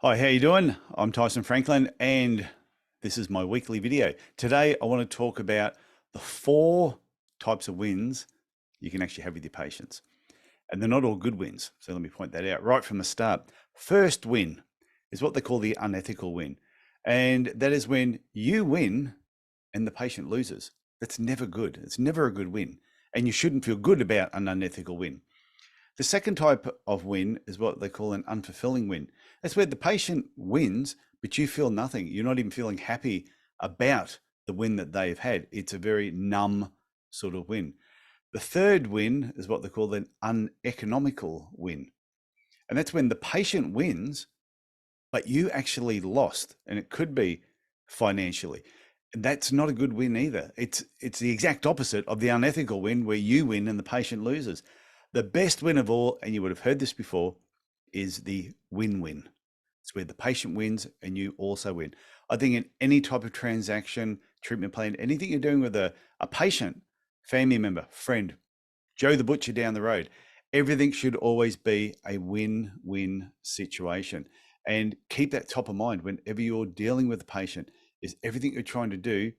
Hi, how you doing? I'm Tyson Franklin, and this is my weekly video. Today, I want to talk about the 4 types of wins you can actually have with your patients. And they're not all good wins. So let me point that out right from the start. First win is what they call the unethical win. And that is when you win and the patient loses. That's never good. It's never a good win. And you shouldn't feel good about an unethical win. The second type of win is what they call an unfulfilling win. That's where the patient wins, but you feel nothing. You're not even feeling happy about the win that they've had. It's a very numb sort of win. The third win is what they call an uneconomical win. And that's when the patient wins, but you actually lost. And it could be financially. That's not a good win either. It's the exact opposite of the unethical win where you win and the patient loses. The best win of all, and you would have heard this before, is the win-win. It's where the patient wins and you also win. I think in any type of transaction, treatment plan, anything you're doing with a patient, family member, friend, Joe the butcher down the road, everything should always be a win-win situation. And keep that top of mind whenever you're dealing with a patient, is everything you're trying to do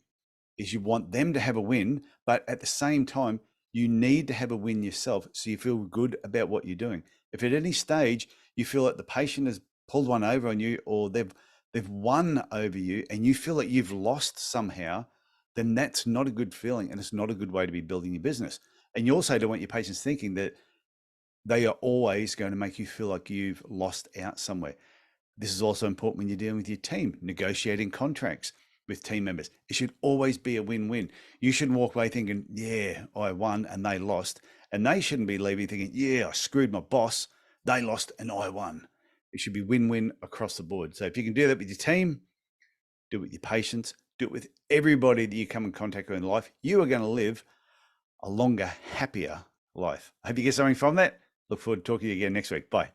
is you want them to have a win, but at the same time, you need to have a win yourself so you feel good about what you're doing. If at any stage you feel that the patient has pulled one over on you or they've won over you and you feel that you've lost somehow, then that's not a good feeling and it's not a good way to be building your business. And you also don't want your patients thinking that they are always going to make you feel like you've lost out somewhere. This is also important when you're dealing with your team, negotiating contracts with team members. It should always be a win-win. You shouldn't walk away thinking, yeah, I won and they lost. And they shouldn't be leaving thinking, yeah, I screwed my boss, they lost and I won. It should be win-win across the board. So if you can do that with your team, do it with your patients, do it with everybody that you come in contact with in life, you are going to live a longer, happier life. I hope you get something from that. Look forward to talking to you again next week. Bye.